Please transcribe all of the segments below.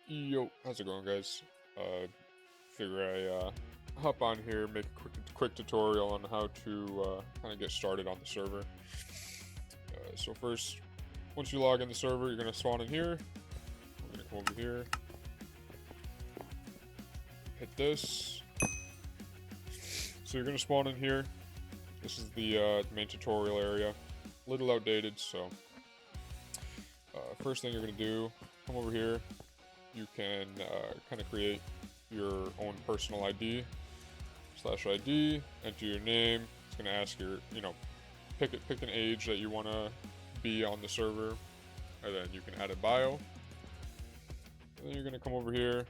Yo, how's it going, guys? Figure I hop on here, make a quick tutorial on how to kind of get started on the server. So first, once you log in the server, you're gonna spawn in here. I'm gonna come over here, hit this. So you're gonna spawn in here. This is the main tutorial area. A little outdated, so first thing you're gonna do, come over here. You can kind of create your own personal ID/ID, enter your name. It's gonna ask your, pick an age that you want to be on the server, and then you can add a bio. And then you're gonna come over here.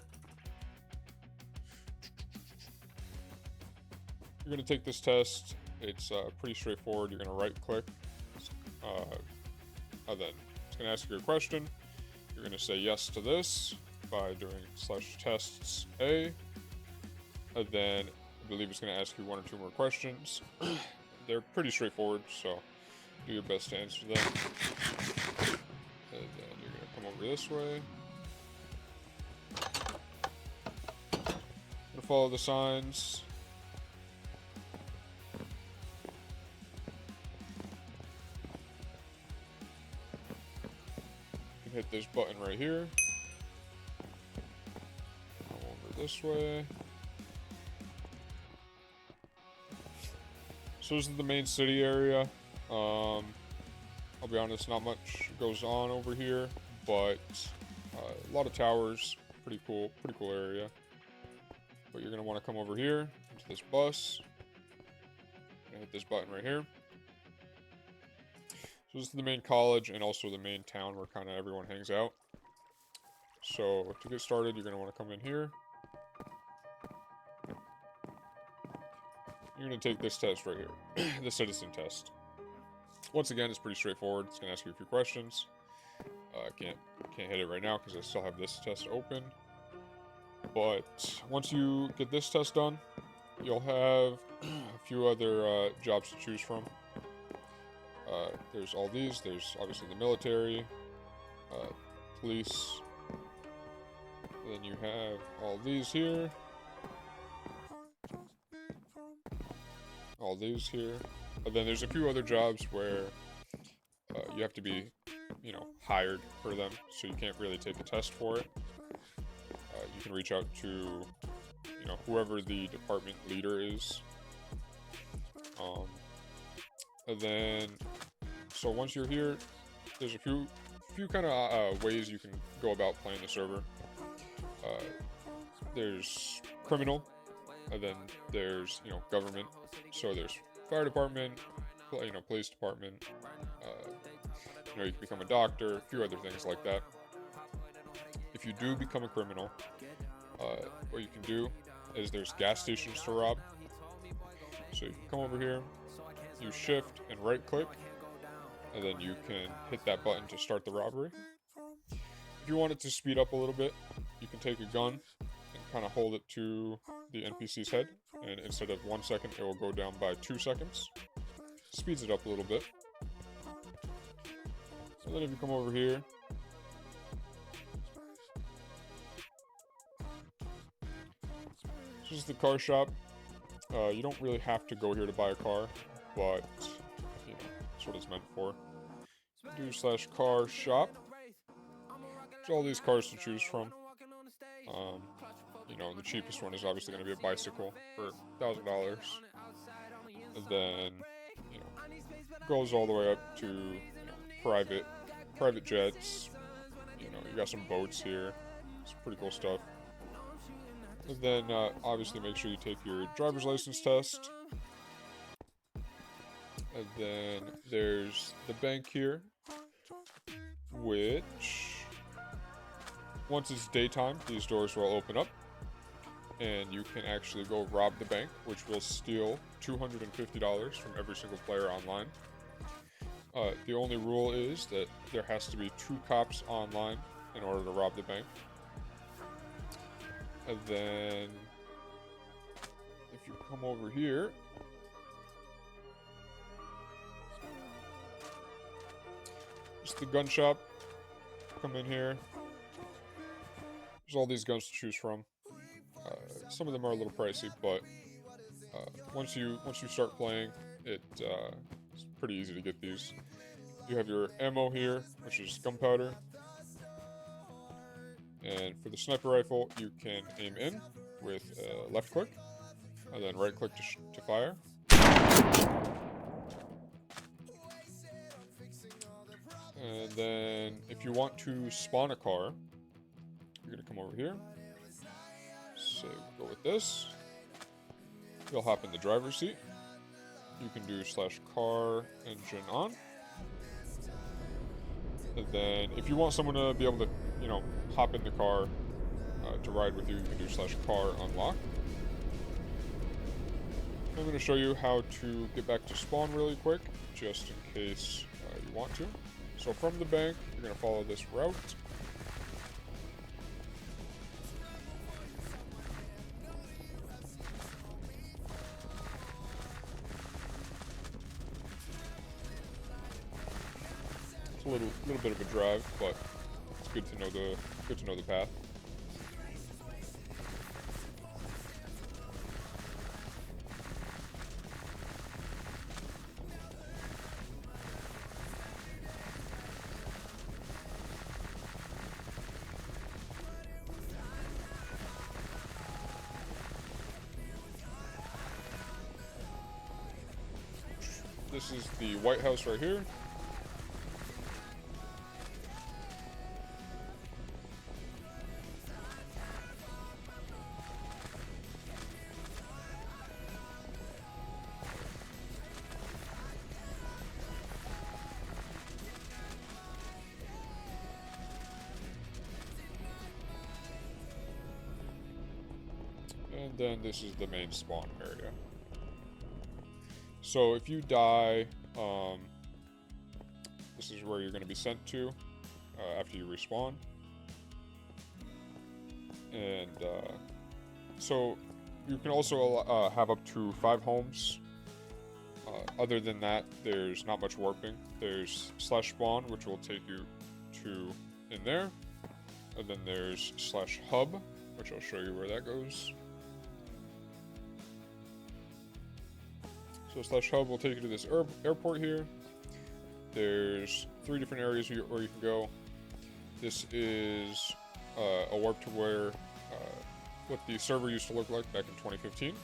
You're gonna take this test. It's pretty straightforward. You're gonna right click, and then it's gonna ask you a question. You're gonna say yes to this by doing /tests A, and then I believe it's going to ask you one or two more questions. They're pretty straightforward, so do your best to answer them. And then you're going to come over this way. Going to follow the signs. You can hit this button right here. This way. So this is the main city area. I'll be honest, not much goes on over here, but a lot of towers. Pretty cool area. But you're gonna want to come over here into this bus. And hit this button right here. So this is the main college and also the main town where kind of everyone hangs out. So to get started, you're gonna want to come in here. You're going to take this test right here, the citizen test. Once again, it's pretty straightforward. It's going to ask you a few questions. I can't hit it right now because I still have this test open. But once you get this test done, you'll have a few other jobs to choose from. There's all these. There's obviously the military, police. And then you have all these here. All these here. And then there's a few other jobs where you have to be, hired for them, so you can't really take a test for it. You can reach out to, whoever the department leader is. And then, so once you're here, there's a few kind of ways you can go about playing the server. There's criminal, and then there's, government. So there's fire department, police department, you can become a doctor, a few other things like that. If you do become a criminal, what you can do is there's gas stations to rob. So you can come over here, you shift and right click, and then you can hit that button to start the robbery. If you want it to speed up a little bit, you can take a gun and kind of hold it to the NPC's head, and instead of 1 second, it will go down by 2 seconds. Speeds it up a little bit. So then if you come over here, this is the car shop. You don't really have to go here to buy a car, but that's what it's meant for. Do /car shop. There's all these cars to choose from. The cheapest one is obviously going to be a bicycle for $1,000. And then, goes all the way up to, private jets. You got some boats here. Some pretty cool stuff. And then, obviously make sure you take your driver's license test. And then there's the bank here, which, once it's daytime, these doors will open up, and you can actually go rob the bank, which will steal $250 from every single player online. The only rule is that there has to be 2 cops online in order to rob the bank. And then, if you come over here, it's the gun shop. Come in here. There's all these guns to choose from. Some of them are a little pricey, but once you start playing, it's pretty easy to get these. You have your ammo here, which is gunpowder. And for the sniper rifle, you can aim in with left click, and then right click to fire. And then if you want to spawn a car, you're going to come over here. So go with this. You'll hop in the driver's seat. You can do /car engine on. And then if you want someone to be able to, hop in the car to ride with you, you can do /car unlock. I'm going to show you how to get back to spawn really quick, just in case you want to. So from the bank, you're going to follow this route. It's a little bit of a drive, but it's good to know the path. This is the White House right here. And then this is the main spawn area. So if you die, this is where you're going to be sent to after you respawn. And so you can also have up to 5 homes. Other than that, there's not much warping. There's /spawn, which will take you to in there. And then there's /hub, which I'll show you where that goes. So /hub will take you to this airport here. There's 3 different areas where you can go. This is a warp to where what the server used to look like back in 2015.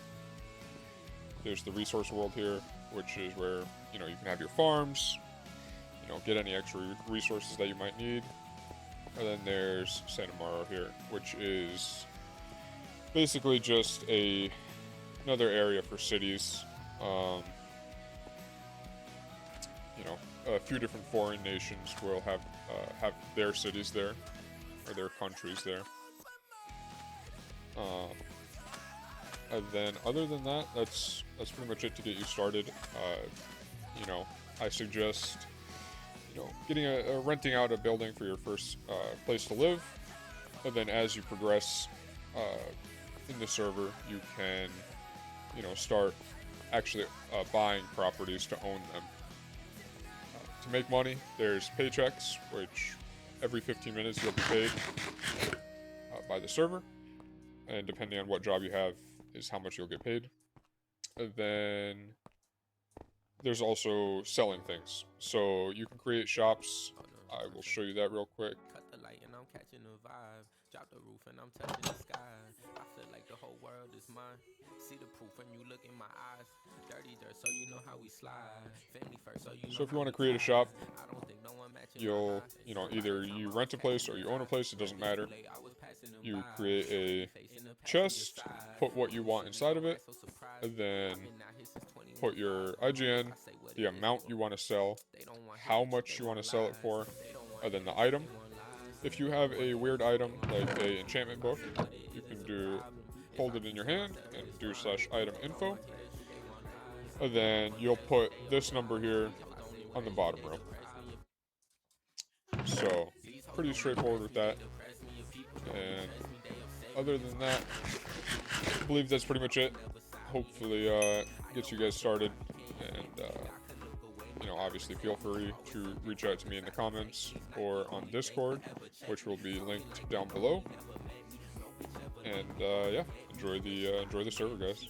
There's the resource world here, which is where you can have your farms, get any extra resources that you might need. And then there's Santa Maria here, which is basically just another area for cities. A few different foreign nations will have their cities there, or their countries there. And then other than that, that's pretty much it to get you started. I suggest renting out a building for your first place to live, and then as you progress in the server, you can start actually buying properties to own them. To make money, there's paychecks, which every 15 minutes you'll be paid by the server, and depending on what job you have is how much you'll get paid. And then there's also selling things, so you can create shops. I will show you that real quick. Cut the light and I'm catching the vibe. Drop the roof and I'm touching the sky. I feel like the whole world is mine. See the proof when you look in my eyes. Dirty dirt, so you know how we slide. Family first, so you know. So if you want to create a shop, you'll either you rent a place or you own a place. It doesn't matter. You create a chest, put what you want inside of it, and then put your IGN, the amount you want to sell, how much you want to sell it for, and then the item. If you have a weird item like a enchantment book, you can hold it in your hand and do /item info, and then you'll put this number here on the bottom row. So pretty straightforward with that. And other than that, I believe that's pretty much it. Hopefully gets you guys started, and obviously feel free to reach out to me in the comments or on Discord, which will be linked down below. And yeah, enjoy the server, guys.